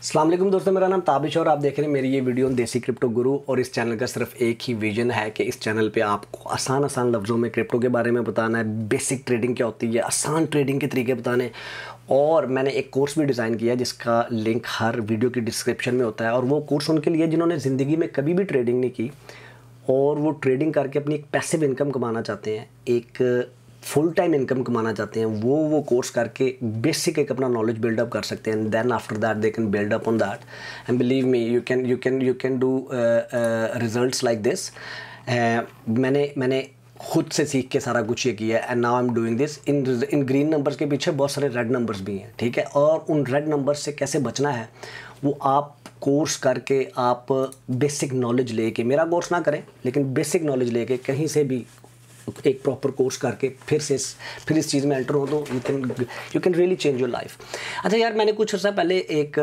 अस्सलाम वालेकुम दोस्तों, मेरा नाम ताबिश और आप देख रहे हैं मेरी ये वीडियो देसी क्रिप्टो गुरु। और इस चैनल का सिर्फ एक ही विजन है कि इस चैनल पे आपको आसान लफ्ज़ों में क्रिप्टो के बारे में बताना है, बेसिक ट्रेडिंग क्या होती है, आसान ट्रेडिंग के तरीके बताने। और मैंने एक कोर्स भी डिज़ाइन किया है जिसका लिंक हर वीडियो की डिस्क्रिप्शन में होता है। और वो कोर्स उनके लिए जिन्होंने ज़िंदगी में कभी भी ट्रेडिंग नहीं की और वो ट्रेडिंग करके अपनी एक पैसिव इनकम कमाना चाहते हैं, एक फुल टाइम इनकम कमाना चाहते हैं, वो कोर्स करके बेसिक एक अपना नॉलेज बिल्डअप कर सकते हैं। Then after that they can build up on that and believe me you can do results like this. मैंने खुद से सीख के सारा कुछ ये किया है and now I am doing this. In green numbers के पीछे बहुत सारे रेड नंबर्स भी हैं, ठीक है। और उन रेड नंबर्स से कैसे बचना है वो आप कोर्स करके, आप बेसिक नॉलेज लेके, मेरा कोर्स ना करें लेकिन बेसिक नॉलेज लेके कहीं से भी एक प्रॉपर कोर्स करके फिर इस चीज़ में एंटर हो तो you can really change your life. अच्छा यार, मैंने कुछ अर्सा पहले एक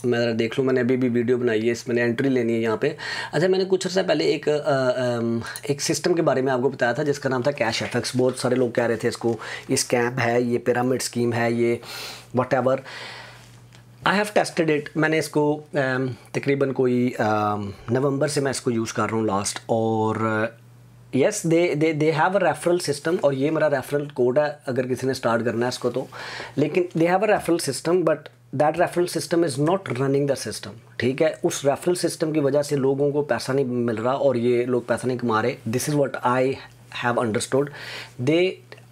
मैं ज़रा देख लूँ, मैंने अभी भी वीडियो बनाई है, मैंने एंट्री लेनी है यहाँ पे। अच्छा, मैंने कुछ अर्सा पहले एक सिस्टम के बारे में आपको बताया था जिसका नाम था कैश एफएक्स। बहुत सारे लोग कह रहे थे इसको ये स्कैम है, ये पिरामिड स्कीम है, ये what ever. I have tested it. मैंने इसको तकरीबन कोई नवंबर से मैं इसको यूज़ कर रहा हूँ लास्ट। और yes they have a referral system और ये मेरा रेफरल कोड है अगर किसी ने स्टार्ट करना है इसको तो। लेकिन दे have a referral system but that referral system is not running the system, ठीक है। उस रेफरल सिस्टम की वजह से लोगों को पैसा नहीं मिल रहा और ये लोग पैसा नहीं कमा रहे। This is what I have understood.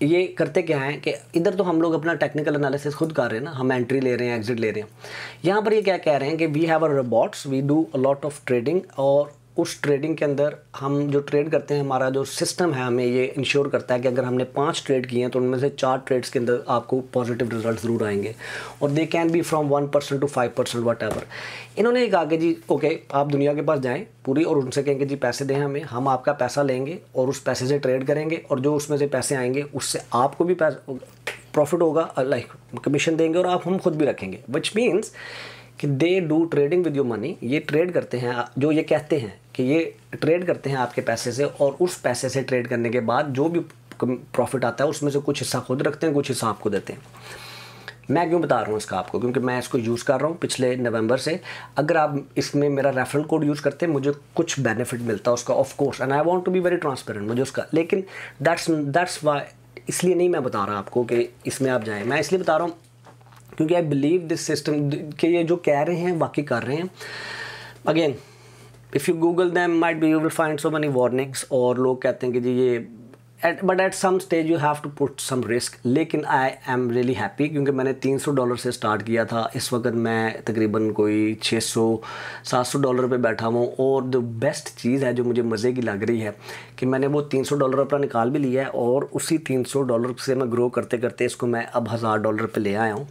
ये करते क्या हैं कि इधर तो हम लोग अपना टेक्निकल एनालिसिस खुद कर रहे हैं ना, हम एंट्री ले रहे हैं, एग्जिट ले रहे हैं। यहाँ पर ये क्या कह रहे हैं कि we have a robots, we do a lot of trading. और उस ट्रेडिंग के अंदर हम जो ट्रेड करते हैं, हमारा जो सिस्टम है हमें ये इंश्योर करता है कि अगर हमने 5 ट्रेड किए हैं तो उनमें से 4 ट्रेड्स के अंदर आपको पॉजिटिव रिजल्ट ज़रूर आएंगे। और they can be from 1% to 5% what ever. इन्होंने कहा कि जी ओके, आप दुनिया के पास जाएं पूरी और उनसे कहेंगे जी पैसे दें हमें, हम आपका पैसा लेंगे और उस पैसे से ट्रेड करेंगे और जो उसमें से पैसे आएंगे उससे आपको भी प्रॉफिट होगा, लाइक कमीशन देंगे और हम खुद भी रखेंगे। विच मीन्स कि they do trading with your money. ये ट्रेड करते हैं, जो ये कहते हैं कि ये ट्रेड करते हैं आपके पैसे से और उस पैसे से ट्रेड करने के बाद जो भी प्रॉफिट आता है उसमें से कुछ हिस्सा खुद रखते हैं, कुछ हिस्सा आपको देते हैं। मैं क्यों बता रहा हूँ इसका आपको, क्योंकि मैं इसको यूज़ कर रहा हूँ पिछले नवंबर से। अगर आप इसमें मेरा रेफरल कोड यूज़ करते हैं मुझे कुछ बेनिफिट मिलता है उसका, of course, and I want to be very transparent मुझे उसका। लेकिन दैट्स वाई, इसलिए नहीं मैं बता रहा आपको कि इसमें आप जाएँ। मैं इसलिए बता रहा हूँ क्योंकि आई बिलीव दिस सिस्टम कि ये जो कह रहे हैं वाकई कर रहे हैं। Again if you Google them might be you will find so many warnings. और लोग कहते हैं कि जी ये but at some stage you have to put some risk. लेकिन आई एम रियली हैप्पी क्योंकि मैंने $300 से स्टार्ट किया था। इस वक्त मैं तकरीबन कोई $600-700 पे बैठा हूँ। और द बेस्ट चीज़ है जो मुझे मज़े की लग रही है कि मैंने वो $300 अपना निकाल भी लिया है और उसी $300 से मैं ग्रो करते करते इसको मैं अब $1000 पे ले आया हूँ।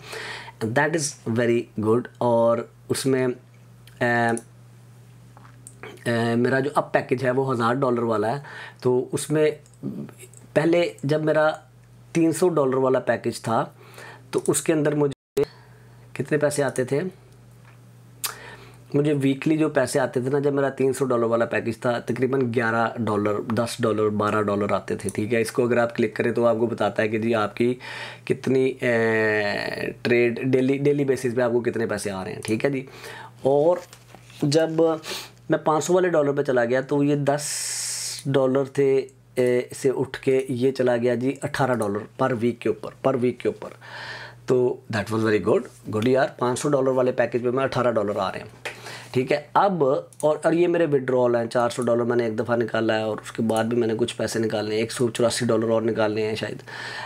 That is very good. और उसमें मेरा जो अब पैकेज है वो $1000 वाला है। तो उसमें पहले जब मेरा $300 वाला पैकेज था तो उसके अंदर मुझे कितने पैसे आते थे, मुझे वीकली जो पैसे आते थे ना, जब मेरा $300 वाला पैकेज था तकरीबन $11, $10, $12 आते थे, ठीक है। इसको अगर आप क्लिक करें तो आपको बताता है कि जी आपकी कितनी ट्रेड डेली बेसिस पे आपको कितने पैसे आ रहे हैं, ठीक है जी। और जब मैं 500 वाले डॉलर पे चला गया तो ये $10 थे से उठ के ये चला गया जी $18 पर वीक के ऊपर। तो दैट वाज वेरी गुड यार। $500 वाले पैकेज पे मैं $18 आ रहे हैं, ठीक है। अब और ये मेरे विड्रॉल हैं। $400 मैंने एक दफ़ा निकाला है और उसके बाद भी मैंने कुछ पैसे निकालने हैं, $184 और निकालने हैं शायद।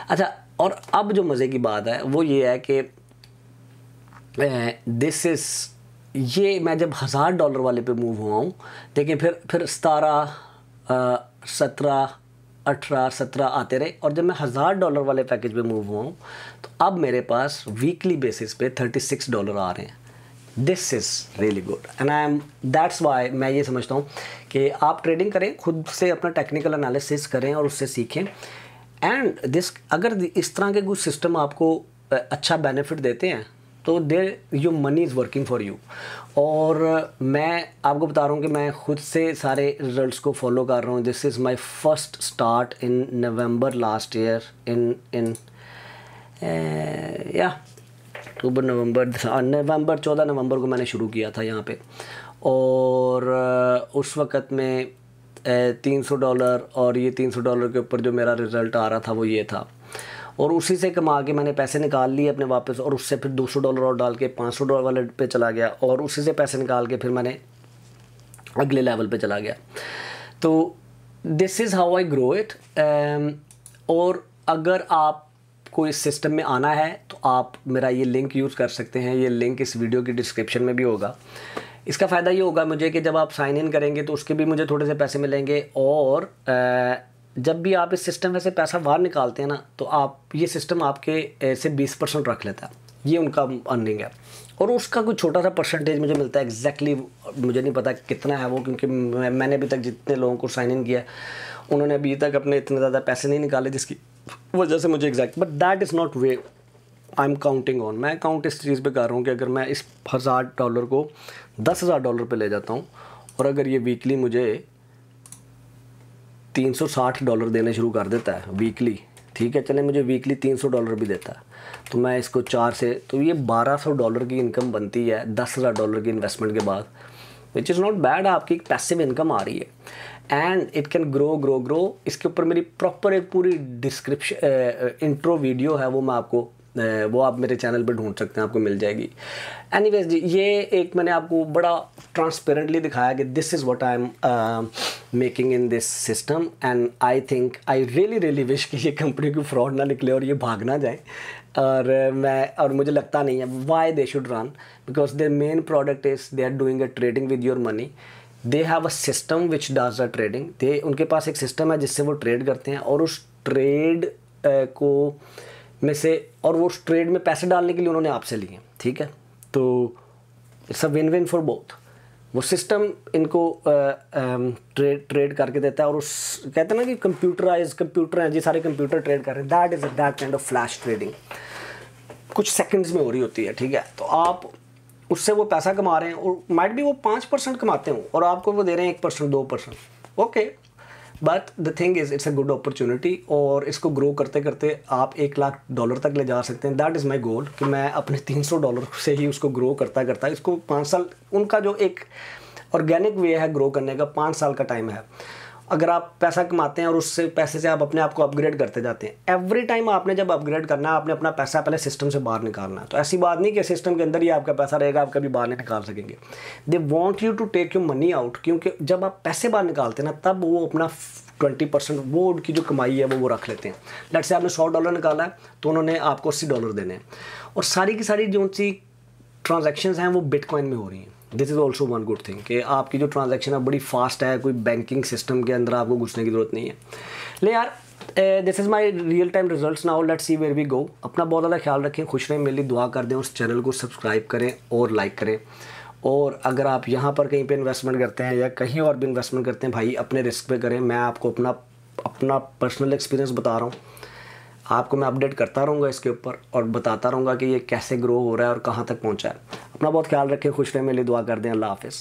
अच्छा, और अब जो मज़े की बात है वो ये है कि दिस इज़ ये मैं जब $1000 वाले पे मूव हुआ हूँ, देखिए फिर 17, 17, 18, 17 आते रहे। और जब मैं $1000 वाले पैकेज पे मूव हुआ हूँ तो अब मेरे पास वीकली बेसिस पे $36 आ रहे हैं। This is really good and I am that's why मैं ये समझता हूँ कि आप ट्रेडिंग करें, खुद से अपना टेक्निकल एनालिसिस करें और उससे सीखें। एंड दिस अगर इस तरह के कुछ सिस्टम आपको अच्छा बेनिफिट देते हैं तो there your money is working for you. और मैं आपको बता रहा हूँ कि मैं खुद से सारे रिजल्ट्स को फॉलो कर रहा हूँ। This is my first start in November last in October November 14 नवंबर को मैंने शुरू किया था यहाँ पे। और उस वक़्त में $300 और ये $300 के ऊपर जो मेरा रिज़ल्ट आ रहा था वो ये था। और उसी से कमा के मैंने पैसे निकाल लिए अपने वापस, और उससे फिर $200 और डाल के $500 वाले पे चला गया, और उसी से पैसे निकाल के फिर मैंने अगले लेवल पे चला गया। तो this is how I grow it. और अगर आपको इस सिस्टम में आना है तो आप मेरा ये लिंक यूज़ कर सकते हैं। ये लिंक इस वीडियो की डिस्क्रिप्शन में भी होगा। इसका फ़ायदा ये होगा मुझे कि जब आप साइन इन करेंगे तो उसके भी मुझे थोड़े से पैसे मिलेंगे, और जब भी आप इस सिस्टम में से पैसा बाहर निकालते हैं ना, तो आप ये सिस्टम आपके से 20% रख लेता है। ये उनका अर्निंग है, और उसका कुछ छोटा सा परसेंटेज मुझे मिलता है। एग्जैक्टली मुझे नहीं पता कितना है वो, क्योंकि मैंने अभी तक जितने लोगों को साइन इन किया उन्होंने अभी तक अपने इतने ज़्यादा पैसे नहीं निकाले, जिसकी वजह से मुझे exact, but that is not way I am counting on. मैं काउंट इस चीज़ पे कर रहा हूँ कि अगर मैं इस $1000 को $10,000 पे ले जाता हूँ, और अगर ये वीकली मुझे $360 देने शुरू कर देता है वीकली, ठीक है, चले मुझे वीकली $300 भी देता है, तो मैं इसको 4 से, तो ये $1200 की इनकम बनती है $10,000 की इन्वेस्टमेंट के बाद, विच इज़ नॉट बैड। आपकी एक पैसिव इनकम आ रही है, and it can grow grow grow. इसके ऊपर मेरी प्रॉपर एक पूरी डिस्क्रिप्शन इंट्रो वीडियो है, वो मैं आपको वो आप मेरे चैनल पे ढूंढ सकते हैं, आपको मिल जाएगी। एनीवेज जी, ये एक मैंने आपको बड़ा ट्रांसपेरेंटली दिखाया कि this is what I am making in this system, and I think I really wish कि ये कंपनी की फ्रॉड ना निकले और ये भाग ना जाए। और मुझे लगता नहीं है why they should run, because their main product is they are doing a trading with your money. They have a system which does a trading. उनके पास एक सिस्टम है जिससे वो ट्रेड करते हैं, और उस ट्रेड को में से, और वो उस ट्रेड में पैसे डालने के लिए उन्होंने आपसे लिए, ठीक है। तो it's a win win for both. वो सिस्टम इनको ट्रेड करके देता है, और उस कहते हैं ना कि कंप्यूटर है जी, सारे कंप्यूटर ट्रेड कर रहे हैं, that is that kind of flash trading, कुछ सेकंड्स में हो रही होती है, ठीक है। तो आप उससे वो पैसा कमा रहे हैं, और माइट भी वो 5% कमाते हो और आपको वो दे रहे हैं 1% 2%, okay, but the thing is it's a good opportunity. और इसको ग्रो करते करते आप $1,00,000 तक ले जा सकते हैं। दैट इज़ माई गोल, कि मैं अपने $300 से ही उसको ग्रो करता करता इसको 5 साल, उनका जो एक ऑर्गेनिक वे है ग्रो करने का, 5 साल का टाइम है। अगर आप पैसा कमाते हैं और उससे पैसे से आप अपने आप को अपग्रेड करते जाते हैं, एवरी टाइम आपने जब अपग्रेड करना है, आपने अपना पैसा पहले सिस्टम से बाहर निकालना है। तो ऐसी बात नहीं कि सिस्टम के अंदर ही आपका पैसा रहेगा, आप कभी बाहर नहीं निकाल सकेंगे। They want you to take your money out, क्योंकि जब आप पैसे बाहर निकालते हैं ना, तब वो अपना 20% वो उनकी जो कमाई है वो रख लेते हैं। लेट्स से आपने $100 निकाला है, तो उन्होंने आपको $80 देने हैं, और सारी की सारी जो सी ट्रांजैक्शंस हैं वो बिटकॉइन में हो रही हैं। This is also one good thing कि आपकी जो ट्रांजैक्शन है बड़ी फास्ट है, कोई बैंकिंग सिस्टम के अंदर आपको घुसने की ज़रूरत नहीं है। ले यार, this is my real time results now, let's see where we go. अपना बहुत ज़्यादा ख्याल रखें, खुश रहें, मेरे लिए दुआ कर दें, उस चैनल को सब्सक्राइब करें और लाइक करें। और अगर आप यहाँ पर कहीं पे इन्वेस्टमेंट करते हैं या कहीं और भी इन्वेस्टमेंट करते हैं, भाई अपने रिस्क पे करें। मैं आपको अपना पर्सनल एक्सपीरियंस बता रहा हूँ, आपको मैं अपडेट करता रहूँगा इसके ऊपर, और बताता रहूँगा कि ये कैसे ग्रो हो रहा है और कहाँ तक पहुँचा है। अपना बहुत ख्याल रखें, खुश रहें, मेरे लिए दुआ कर दें। अल्लाह हाफ़िज़।